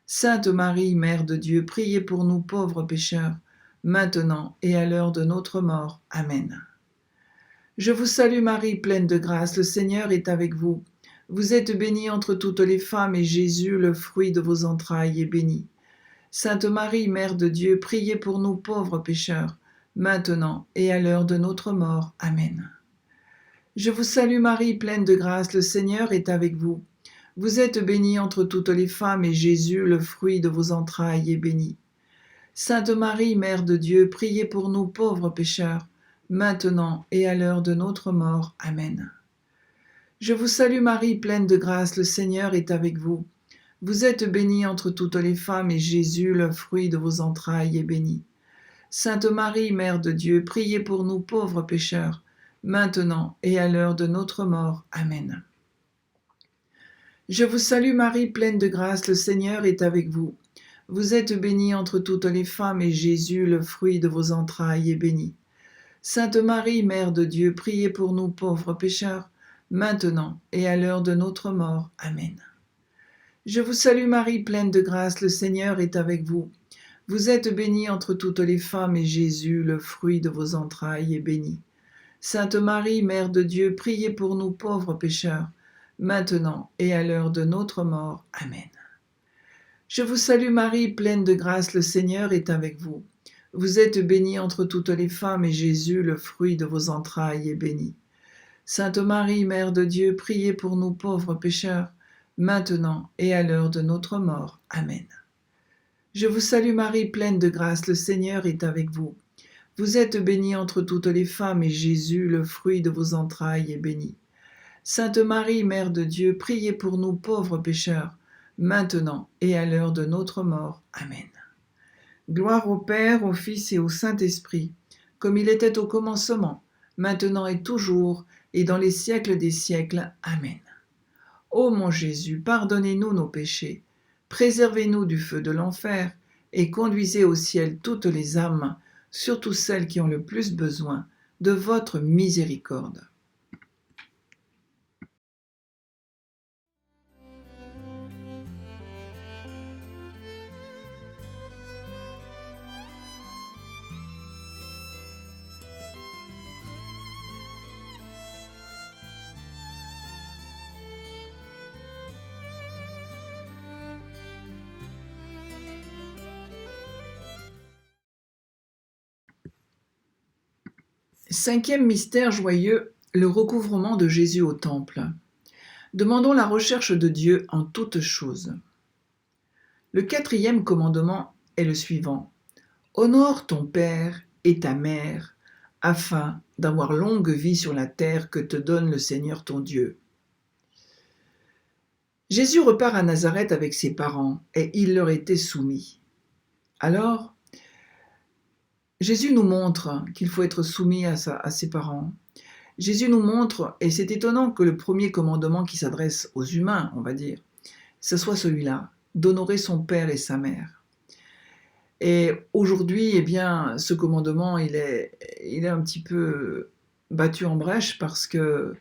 Speaker 3: Sainte Marie, Mère de Dieu, priez pour nous pauvres pécheurs, maintenant et à l'heure de notre mort. Amen. Je vous salue Marie, pleine de grâce, le Seigneur est avec vous. Vous êtes bénie entre toutes les femmes, et Jésus, le fruit de vos entrailles, est béni. Sainte Marie, Mère de Dieu, priez pour nous pauvres pécheurs, maintenant et à l'heure de notre mort. Amen. Je vous salue Marie, pleine de grâce, le Seigneur est avec vous. Vous êtes bénie entre toutes les femmes, et Jésus, le fruit de vos entrailles, est béni. Sainte Marie, Mère de Dieu, priez pour nous pauvres pécheurs, maintenant et à l'heure de notre mort. Amen. Je vous salue Marie, pleine de grâce, le Seigneur est avec vous. Vous êtes bénie entre toutes les femmes, et Jésus, le fruit de vos entrailles, est béni. Sainte Marie, Mère de Dieu, priez pour nous pauvres pécheurs, maintenant et à l'heure de notre mort. Amen. Je vous salue Marie, pleine de grâce, le Seigneur est avec vous. Vous êtes bénie entre toutes les femmes, et Jésus, le fruit de vos entrailles, est béni. Sainte Marie, Mère de Dieu, priez pour nous pauvres pécheurs, maintenant et à l'heure de notre mort. Amen. Je vous salue Marie, pleine de grâce, le Seigneur est avec vous. Vous êtes bénie entre toutes les femmes, et Jésus, le fruit de vos entrailles, est béni. Sainte Marie, Mère de Dieu, priez pour nous pauvres pécheurs, maintenant et à l'heure de notre mort. Amen. Je vous salue Marie, pleine de grâce, le Seigneur est avec vous. Vous êtes bénie entre toutes les femmes, et Jésus, le fruit de vos entrailles, est béni. Sainte Marie, Mère de Dieu, priez pour nous pauvres pécheurs, maintenant et à l'heure de notre mort. Amen. Je vous salue Marie, pleine de grâce, le Seigneur est avec vous. Vous êtes bénie entre toutes les femmes, et Jésus, le fruit de vos entrailles, est béni. Sainte Marie, Mère de Dieu, priez pour nous pauvres pécheurs, maintenant et à l'heure de notre mort. Amen. Gloire au Père, au Fils et au Saint-Esprit, comme il était au commencement, maintenant et toujours, et dans les siècles des siècles. Amen. Ô mon Jésus, pardonnez-nous nos péchés, préservez-nous du feu de l'enfer, et conduisez au ciel toutes les âmes, surtout celles qui ont le plus besoin de votre miséricorde. Cinquième mystère joyeux, le recouvrement de Jésus au temple. Demandons la recherche de Dieu en toutes choses. Le quatrième commandement est le suivant. Honore ton père et ta mère, afin d'avoir longue vie sur la terre que te donne le Seigneur ton Dieu. Jésus repart à Nazareth avec ses parents et il leur était soumis. Alors, Jésus nous montre qu'il faut être soumis à ses parents. Jésus nous montre, et c'est étonnant que le premier commandement qui s'adresse aux humains, on va dire, ce soit celui-là, d'honorer son père et sa mère. Et aujourd'hui, eh bien, ce commandement, il est un petit peu battu en brèche parce que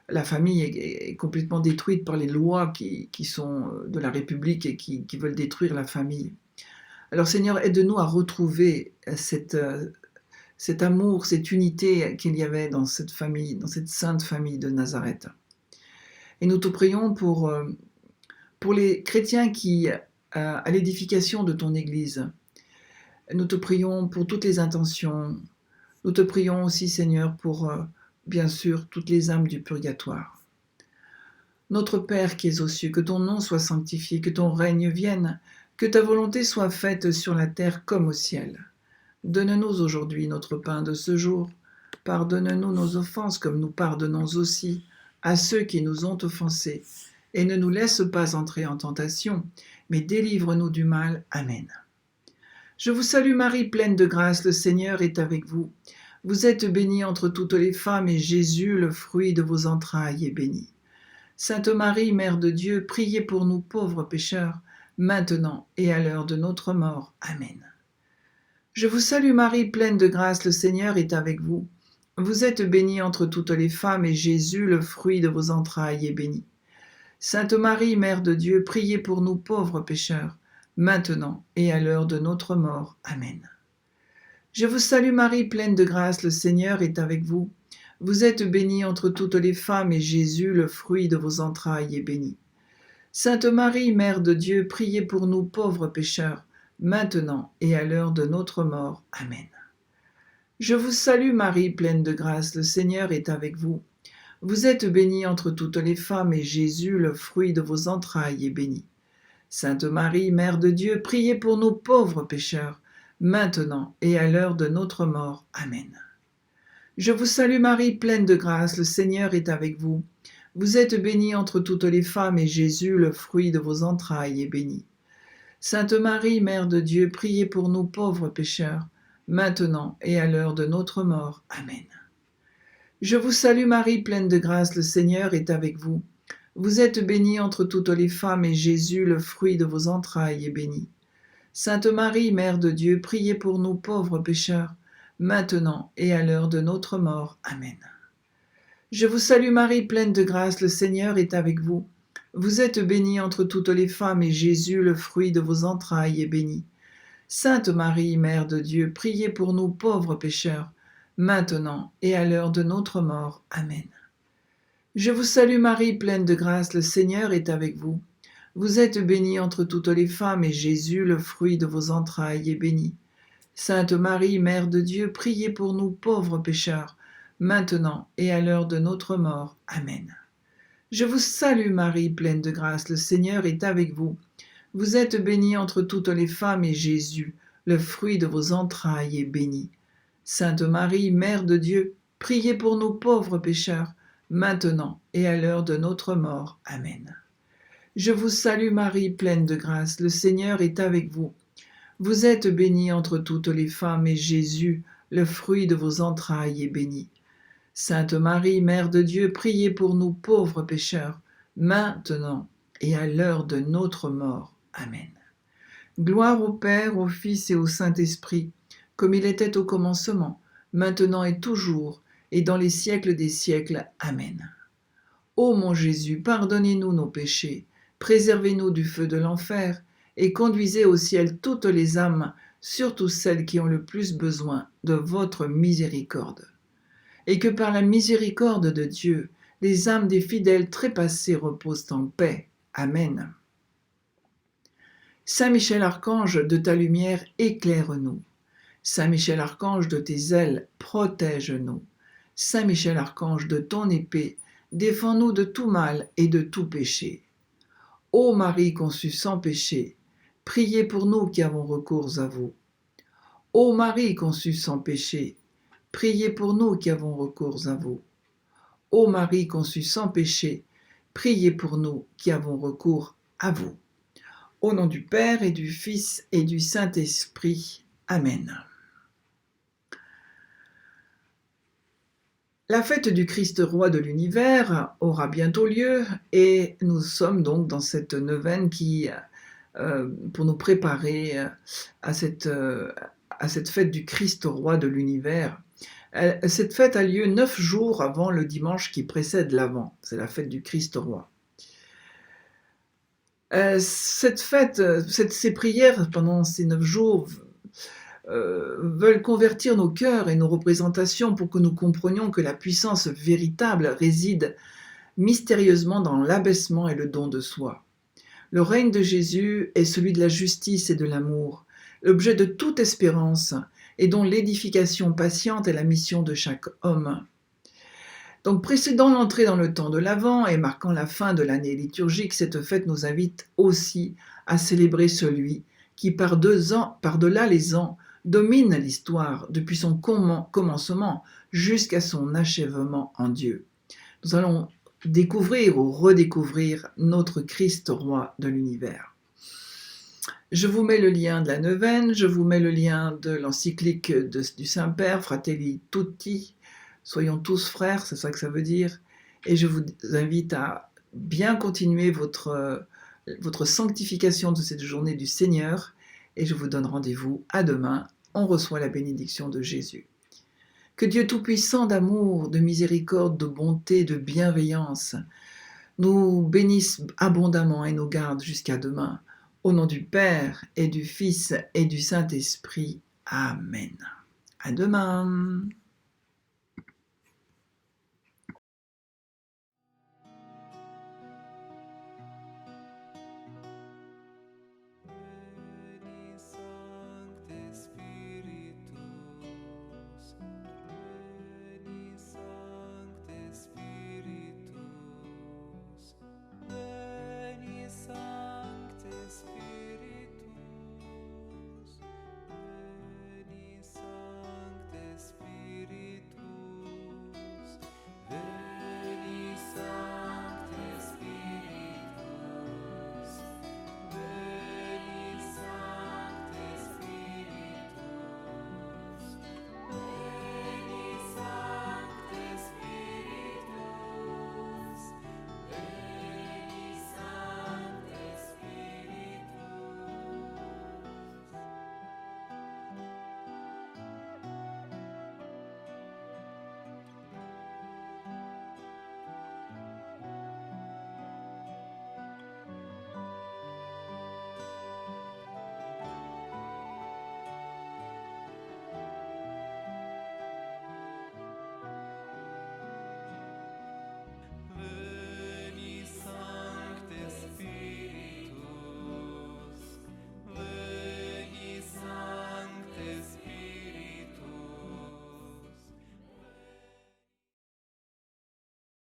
Speaker 3: la famille est complètement détruite par les lois qui sont de la République et qui veulent détruire la famille. Alors Seigneur, aide-nous à retrouver cet amour, cette unité qu'il y avait dans cette famille, dans cette sainte famille de Nazareth. Et nous te prions pour les chrétiens qui, à l'édification de ton Église, nous te prions pour toutes les intentions. Nous te prions aussi, Seigneur, pour, bien sûr, toutes les âmes du purgatoire. Notre Père qui es aux cieux, que ton nom soit sanctifié, que ton règne vienne, que ta volonté soit faite sur la terre comme au ciel. Donne-nous aujourd'hui notre pain de ce jour. Pardonne-nous nos offenses comme nous pardonnons aussi à ceux qui nous ont offensés. Et ne nous laisse pas entrer en tentation, mais délivre-nous du mal. Amen. Je vous salue Marie, pleine de grâce, le Seigneur est avec vous. Vous êtes bénie entre toutes les femmes, et Jésus, le fruit de vos entrailles, est béni. Sainte Marie, Mère de Dieu, priez pour nous pauvres pécheurs, maintenant et à l'heure de notre mort. Amen. Je vous salue Marie, pleine de grâce, le Seigneur est avec vous. Vous êtes bénie entre toutes les femmes, et Jésus, le fruit de vos entrailles, est béni. Sainte Marie, Mère de Dieu, priez pour nous pauvres pécheurs, maintenant et à l'heure de notre mort. Amen. Je vous salue Marie, pleine de grâce, le Seigneur est avec vous. Vous êtes bénie entre toutes les femmes, et Jésus, le fruit de vos entrailles, est béni. Sainte Marie, Mère de Dieu, priez pour nous pauvres pécheurs, maintenant et à l'heure de notre mort. Amen. Je vous salue Marie, pleine de grâce, le Seigneur est avec vous. Vous êtes bénie entre toutes les femmes, et Jésus, le fruit de vos entrailles, est béni. Sainte Marie, Mère de Dieu, priez pour nous pauvres pécheurs, maintenant et à l'heure de notre mort. Amen. Je vous salue Marie, pleine de grâce, le Seigneur est avec vous. Vous êtes bénie entre toutes les femmes, et Jésus, le fruit de vos entrailles, est béni. Sainte Marie, Mère de Dieu, priez pour nous pauvres pécheurs, maintenant et à l'heure de notre mort. Amen. Je vous salue Marie, pleine de grâce, le Seigneur est avec vous. Vous êtes bénie entre toutes les femmes, et Jésus, le fruit de vos entrailles, est béni. Sainte Marie, Mère de Dieu, priez pour nous pauvres pécheurs, maintenant et à l'heure de notre mort. Amen. Je vous salue Marie, pleine de grâce, le Seigneur est avec vous. Vous êtes bénie entre toutes les femmes, et Jésus, le fruit de vos entrailles, est béni. Sainte Marie, Mère de Dieu, priez pour nous pauvres pécheurs, maintenant et à l'heure de notre mort. Amen. Je vous salue Marie, pleine de grâce, le Seigneur est avec vous. Vous êtes bénie entre toutes les femmes, et Jésus, le fruit de vos entrailles, est béni. Sainte Marie, Mère de Dieu, priez pour nous pauvres pécheurs, maintenant et à l'heure de notre mort. Amen. Je vous salue Marie, pleine de grâce, le Seigneur est avec vous. Vous êtes bénie entre toutes les femmes, et Jésus, le fruit de vos entrailles, est béni. Sainte Marie, Mère de Dieu, priez pour nous pauvres pécheurs, maintenant et à l'heure de notre mort. Amen. Je vous salue Marie, pleine de grâce, le Seigneur est avec vous. Vous êtes bénie entre toutes les femmes, et Jésus, le fruit de vos entrailles, est béni. Sainte Marie, Mère de Dieu, priez pour nous pauvres pécheurs, maintenant et à l'heure de notre mort. Amen. Gloire au Père, au Fils et au Saint-Esprit, comme il était au commencement, maintenant et toujours, et dans les siècles des siècles. Amen. Ô mon Jésus, pardonnez-nous nos péchés, préservez-nous du feu de l'enfer, et conduisez au ciel toutes les âmes, surtout celles qui ont le plus besoin de votre miséricorde. Et que par la miséricorde de Dieu, les âmes des fidèles trépassés reposent en paix. Amen. Saint Michel Archange, de ta lumière, éclaire-nous. Saint Michel Archange, de tes ailes, protège-nous. Saint Michel Archange, de ton épée, défends-nous de tout mal et de tout péché. Ô Marie conçue sans péché, priez pour nous qui avons recours à vous. Ô Marie conçue sans péché, priez pour nous qui avons recours à vous. Ô Marie conçue sans péché, priez pour nous qui avons recours à vous. Au nom du Père et du Fils et du Saint-Esprit. Amen. La fête du Christ roi de l'univers aura bientôt lieu et nous sommes donc dans cette neuvaine qui, pour nous préparer à cette fête du Christ roi de l'univers. Cette fête a lieu 9 jours avant le dimanche qui précède l'Avent. C'est la fête du Christ roi. Cette fête, ces prières pendant ces 9 jours veulent convertir nos cœurs et nos représentations pour que nous comprenions que la puissance véritable réside mystérieusement dans l'abaissement et le don de soi. Le règne de Jésus est celui de la justice et de l'amour, l'objet de toute espérance et dont l'édification patiente est la mission de chaque homme. Donc, précédant l'entrée dans le temps de l'Avent et marquant la fin de l'année liturgique, cette fête nous invite aussi à célébrer celui qui, par-delà les ans, domine l'histoire depuis son commencement jusqu'à son achèvement en Dieu. Nous allons découvrir ou redécouvrir notre Christ roi de l'univers. Je vous mets le lien de la neuvaine, je vous mets le lien de l'encyclique du Saint-Père, Fratelli Tutti, soyons tous frères, c'est ça que ça veut dire, et je vous invite à bien continuer votre sanctification de cette journée du Seigneur, et je vous donne rendez-vous à demain. On reçoit la bénédiction de Jésus. Que Dieu Tout-Puissant d'amour, de miséricorde, de bonté, de bienveillance nous bénisse abondamment et nous garde jusqu'à demain. Au nom du Père et du Fils et du Saint-Esprit. Amen. À demain.